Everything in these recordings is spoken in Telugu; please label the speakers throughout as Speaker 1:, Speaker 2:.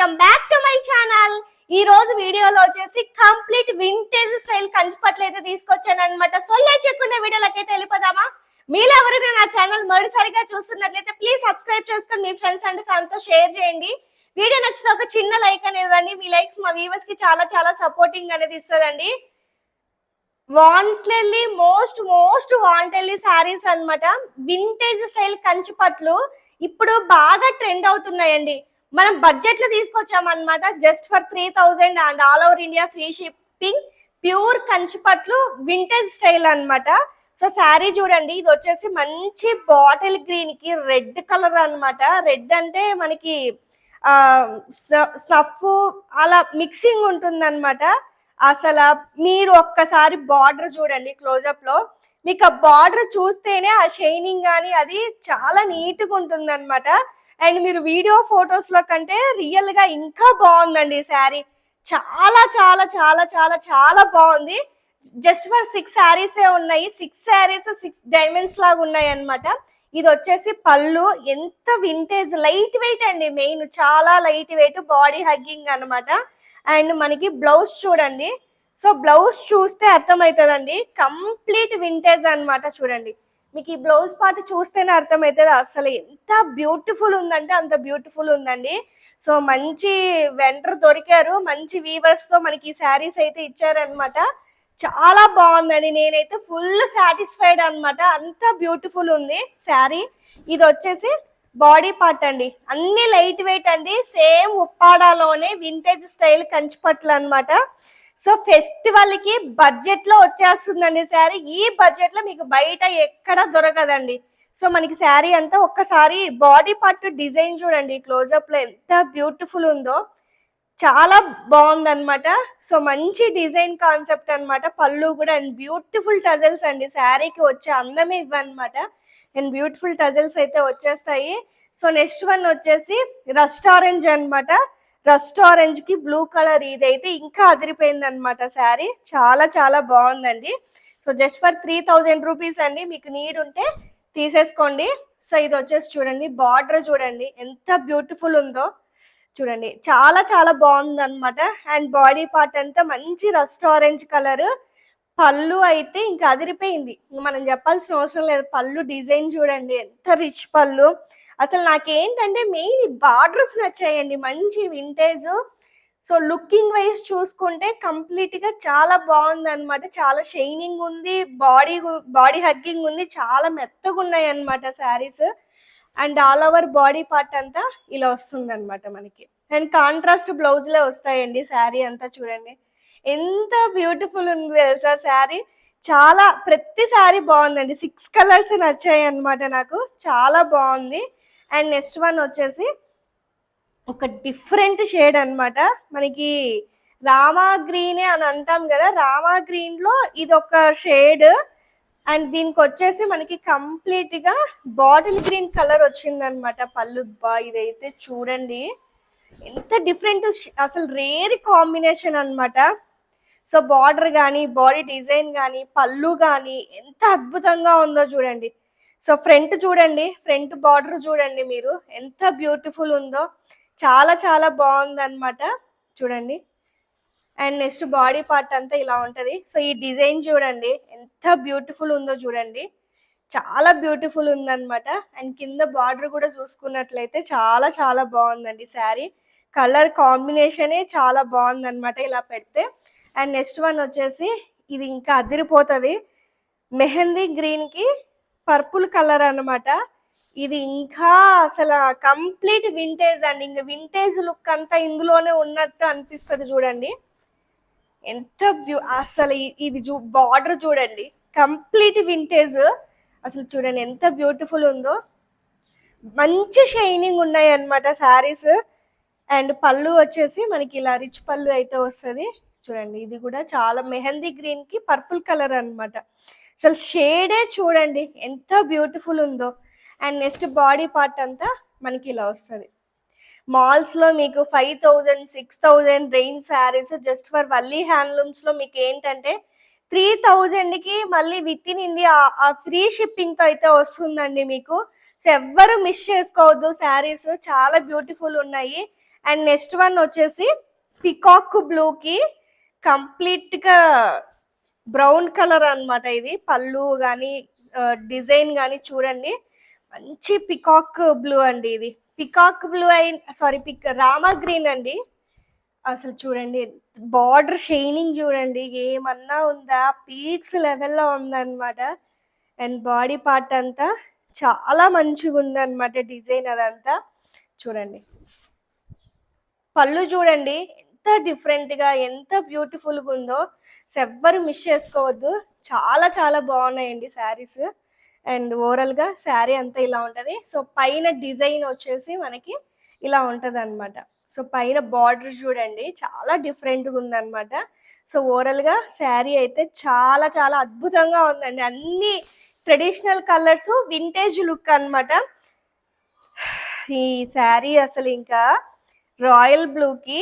Speaker 1: Welcome back to my channel. ఈ రోజు వీడియోలో వచ్చేసి కంప్లీట్ వింటేజ్ స్టైల్ కంచిపట్లు అయితే తీసుకొచ్చాను అనమాట. సో లేచకుండా వీడియోలకైతే వెళ్ళిపోదామా? మీరు ఎవరైనా నా ఛానల్ మొదటిసారిగా చూస్తున్నట్లయితే ప్లీజ్ సబ్స్క్రైబ్ చేసుకొని మీ ఫ్రెండ్స్ అండ్ ఫ్యామిలీతో షేర్ చేయండి. వీడియో నచ్చితే ఒక చిన్న లైక్ అనేది ఇవ్వండి. మీ లైక్స్ మా వ్యూవర్స్ కి చాలా చాలా సపోర్టింగ్ అనేది ఇస్తుందండి. వాంటెడ్లీ మోస్ట్ వాంటెడ్లీ శారీస్ అన్నమాట. వింటేజ్ స్టైల్ కంచిపట్లు ఇప్పుడు బాగా ట్రెండ్ అవుతున్నాయండి. మనం బడ్జెట్ లో తీసుకొచ్చామన్నమాట. Just for 3000 and all over India free shipping. Pure కంచిపట్లు వింటేజ్ స్టైల్ అన్నమాట. సో శారీ చూడండి, ఇది వచ్చేసి మంచి బాటిల్ గ్రీన్ కి రెడ్ కలర్ అన్నమాట. రెడ్ అంటే మనకి స్నఫ్ అలా మిక్సింగ్ ఉంటుంది అనమాట. అసలు మీరు ఒక్కసారి బార్డర్ చూడండి క్లోజప్ లో, మీకు ఆ బార్డర్ చూస్తేనే ఆ షైనింగ్ కానీ అది చాలా నీట్ గా ఉంటుంది అనమాట. అండ్ మీరు వీడియో ఫొటోస్ లో కంటే రియల్ గా ఇంకా బాగుందండి ఈ శారీ. చాలా చాలా చాలా చాలా చాలా బాగుంది. జస్ట్ ఫర్ 6 శారీస్ ఉన్నాయి. 6 శారీస్ 6 డైమండ్స్ లాగా ఉన్నాయి అనమాట. ఇది వచ్చేసి పళ్ళు. ఎంత వింటేజ్, లైట్ వెయిట్ అండి. మెయిన్ చాలా లైట్ వెయిట్, బాడీ హగ్గింగ్ అనమాట. అండ్ మనకి బ్లౌజ్ చూడండి. సో బ్లౌజ్ చూస్తే అర్థమవుతుందండి, కంప్లీట్ వింటేజ్ అనమాట. చూడండి, మీకు ఈ బ్లౌజ్ పార్ట్ చూస్తేనే అర్థమవుతుంది. అసలు ఎంత బ్యూటిఫుల్ ఉందంటే అంత బ్యూటిఫుల్ ఉందండి. సో మంచి వెండర్ దొరికారు, మంచి వీవర్స్ తో మనకి ఈ శారీస్ అయితే ఇచ్చారనమాట. చాలా బాగుందండి. నేనైతే ఫుల్ సాటిస్ఫైడ్ అనమాట. అంత బ్యూటిఫుల్ ఉంది శారీ. ఇది వచ్చేసి బాడీ పార్ట్ అండి. అన్ని లైట్ వెయిట్ అండి. సేమ్ ఉప్పాడాలోనే వింటేజ్ స్టైల్ కంచిపట్లు అనమాట. సో ఫెస్టివల్ కి బడ్జెట్ లో వచ్చేస్తుందండి శారీ. ఈ బడ్జెట్ లో మీకు బయట ఎక్కడ దొరకదండి. సో మనకి శారీ అంతా ఒక్కసారి బాడీ పార్ట్ డిజైన్ చూడండి క్లోజప్ లో, ఎంత బ్యూటిఫుల్ ఉందో. చాలా బాగుందన్నమాట. సో మంచి డిజైన్ కాన్సెప్ట్ అనమాట. పళ్ళు కూడా అండ్ బ్యూటిఫుల్ టజల్స్ అండి. శారీకి వచ్చే అందమే ఇవ్వనమాట. అండ్ బ్యూటిఫుల్ టజల్స్ అయితే వచ్చేస్తాయి. సో నెక్స్ట్ వన్ వచ్చేసి రస్ట్ ఆరెంజ్ అనమాట. రస్ట్ ఆరెంజ్ కి బ్లూ కలర్, ఇదైతే ఇంకా అదిరిపోయింది అనమాట శారీ. చాలా చాలా బాగుందండి. సో జస్ట్ ఫర్ 3000 రూపీస్ అండి. మీకు నీడ్ ఉంటే తీసేసుకోండి. సో ఇది వచ్చేసి చూడండి, బార్డర్ చూడండి ఎంత బ్యూటిఫుల్ ఉందో. చూడండి చాలా చాలా బాగుంది అనమాట. అండ్ బాడీ పార్ట్ అంతా మంచి రస్ట్ ఆరెంజ్ కలర్. పళ్ళు అయితే ఇంకా అదిరిపోయింది, మనం చెప్పాల్సిన అవసరం లేదు. పళ్ళు డిజైన్ చూడండి ఎంత రిచ్ పళ్ళు. అసలు నాకేంటంటే మెయిన్ బార్డర్స్ నచ్చాయండి, మంచి వింటేజ్. సో లుకింగ్ వైజ్ చూసుకుంటే కంప్లీట్ గా చాలా బాగుంది అనమాట. చాలా షైనింగ్ ఉంది, బాడీ హగ్గింగ్ ఉంది, చాలా మెత్తగా ఉన్నాయి అనమాట saris. And all over body part అంతా ఇలా వస్తుంది అనమాట మనకి. అండ్ కాంట్రాస్ట్ బ్లౌజ్ లే వస్తాయండి శారీ అంతా. చూడండి ఎంత బ్యూటిఫుల్ ఉంది తెలుసా శారీ. చాలా ప్రతి శారీ బాగుందండి. 6 కలర్స్ నచ్చాయి అనమాట నాకు. చాలా బాగుంది. అండ్ నెక్స్ట్ వన్ వచ్చేసి ఒక డిఫరెంట్ షేడ్ అనమాట. మనకి రామా గ్రీనే అని అంటాం కదా, రామా గ్రీన్ లో ఇది ఒక షేడ్. అండ్ దీనికి వచ్చేసి మనకి కంప్లీట్ గా బాటిల్ గ్రీన్ కలర్ వచ్చింది అనమాట పళ్ళు. ఇదైతే చూడండి ఎంత డిఫరెంట్, అసలు రేర్ కాంబినేషన్ అనమాట. సో బార్డర్ కానీ, బాడీ డిజైన్ కానీ, పళ్ళు కానీ ఎంత అద్భుతంగా ఉందో చూడండి. సో ఫ్రంట్ చూడండి, ఫ్రంట్ బార్డర్ చూడండి మీరు ఎంత బ్యూటిఫుల్ ఉందో. చాలా చాలా బాగుంది అనమాట. చూడండి. అండ్ నెక్స్ట్ బాడీ పార్ట్ అంతా ఇలా ఉంటది. సో ఈ డిజైన్ చూడండి ఎంత బ్యూటిఫుల్ ఉందో చూడండి. చాలా బ్యూటిఫుల్ ఉందన్నమాట. అండ్ కింద బార్డర్ కూడా చూసుకున్నట్లయితే చాలా చాలా బాగుందండి శారీ. కలర్ కాంబినేషనే చాలా బాగుందన్నమాట ఇలా పెడితే. అండ్ నెక్స్ట్ వన్ వచ్చేసి ఇది ఇంకా అదిరిపోతుంది. మెహందీ గ్రీన్ కి పర్పుల్ కలర్ అన్నమాట. ఇది ఇంకా అసలు కంప్లీట్ వింటేజ్ అండి. ఇంకా వింటేజ్ లుక్ అంతా ఇందులోనే ఉన్నట్టు అనిపిస్తుంది చూడండి. ఎంత అసలు ఇది బార్డర్ చూడండి కంప్లీట్ వింటేజ్. అసలు చూడండి ఎంత బ్యూటిఫుల్ ఉందో. మంచి షైనింగ్ ఉన్నాయి అన్నమాట శారీస్. అండ్ పళ్ళు వచ్చేసి మనకి ఇలా రిచ్ పళ్ళు అయితే వస్తుంది చూడండి. ఇది కూడా చాలా మెహందీ గ్రీన్ కి పర్పుల్ కలర్ అన్నమాట. అసలు షేడే చూడండి ఎంత బ్యూటిఫుల్ ఉందో. అండ్ నెక్స్ట్ బాడీ పార్ట్ అంతా మనకి ఇలా వస్తుంది. మాల్స్ లో మీకు 5000 6000 range saris just for Valli handlooms లో మీకు ఏంటంటే 3000 కి మళ్ళీ విత్ ఇన్ ఇండియా ఆ ఫ్రీ షిప్పింగ్ తో అయితే వస్తుందండి మీకు. సో ఎవ్వరు మిస్ చేసుకోవద్దు. శారీస్ చాలా బ్యూటిఫుల్ ఉన్నాయి. అండ్ నెక్స్ట్ వన్ వచ్చేసి పికాక్ బ్లూకి కంప్లీట్గా బ్రౌన్ కలర్ అన్నమాట. ఇది పళ్ళు కానీ డిజైన్ కానీ చూడండి, మంచి పికాక్ బ్లూ అండి. ఇది peacock blue sorry Rama green అండి. అసలు చూడండి బార్డర్ షైనింగ్ చూడండి, ఏమన్నా ఉందా, పీక్స్ లెవెల్లో ఉందన్నమాట. అండ్ బాడీ పార్ట్ అంతా చాలా మంచిగా ఉందన్నమాట, డిజైన్ అదంతా చూడండి. పళ్ళు చూడండి ఎంత డిఫరెంట్గా ఎంత బ్యూటిఫుల్గా ఉందో, ఎవ్వరు మిస్ చేసుకోవద్దు. చాలా చాలా బాగున్నాయండి శారీస్. అండ్ ఓవరాల్గా శారీ అంతా ఇలా ఉంటుంది. సో పైన డిజైన్ వచ్చేసి మనకి ఇలా ఉంటుంది అనమాట. సో పైన బార్డర్ చూడండి చాలా డిఫరెంట్గా ఉందన్నమాట. సో ఓవరాల్గా శారీ అయితే చాలా చాలా అద్భుతంగా ఉందండి. అన్ని ట్రెడిషనల్ కలర్స్, వింటేజ్ లుక్ అన్నమాట. ఈ శారీ అసలు ఇంకా రాయల్ బ్లూకి,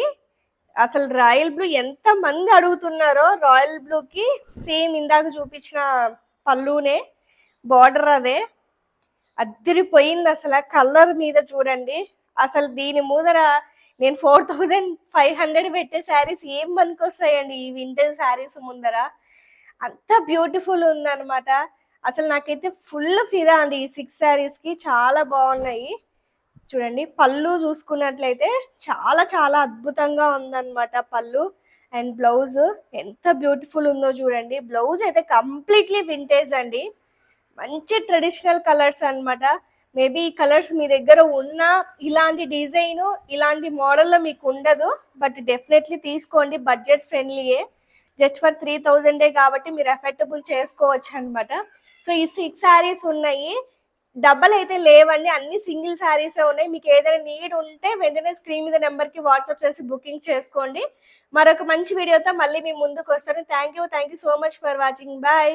Speaker 1: అసలు రాయల్ బ్లూ ఎంత మంది అడుగుతున్నారో, రాయల్ బ్లూకి సేమ్ ఇందాక చూపించిన పళ్ళునే బార్డర్ అదే అద్దరిపోయింది. అసలు కలర్ మీద చూడండి, అసలు దీని ముందర నేను 4500 పెట్టే శారీస్ ఏం పనికొస్తాయండి ఈ వింటేజ్ శారీస్ ముందర. అంత బ్యూటిఫుల్ ఉందన్నమాట. అసలు నాకైతే ఫుల్ ఫిదా అండి ఈ 6 శారీస్కి, చాలా బాగున్నాయి. చూడండి పళ్ళు చూసుకున్నట్లయితే చాలా చాలా అద్భుతంగా ఉందన్నమాట పళ్ళు. అండ్ బ్లౌజ్ ఎంత బ్యూటిఫుల్ ఉందో చూడండి. బ్లౌజ్ అయితే కంప్లీట్లీ వింటేజ్ అండి, మంచి ట్రెడిషనల్ కలర్స్ అన్నమాట. మేబీ ఈ కలర్స్ మీ దగ్గర ఉన్న ఇలాంటి డిజైన్ ఇలాంటి మోడల్లో మీకు ఉండదు, బట్ డెఫినెట్లీ తీసుకోండి, బడ్జెట్ ఫ్రెండ్లీయే. జస్ట్ ఫర్ 3000 కాబట్టి మీరు ఎఫెక్టబుల్ చేసుకోవచ్చు అనమాట. సో ఈ 6 శారీస్ ఉన్నాయి, డబల్ అయితే లేవండి, అన్ని సింగిల్ శారీసే ఉన్నాయి. మీకు ఏదైనా నీడ్ ఉంటే వెంటనే స్క్రీన్ మీద నెంబర్కి వాట్సాప్ చేసి బుకింగ్ చేసుకోండి. మరొక మంచి వీడియోతో మళ్ళీ మీ ముందుకు వస్తాను. Thank you so much for watching. Bye.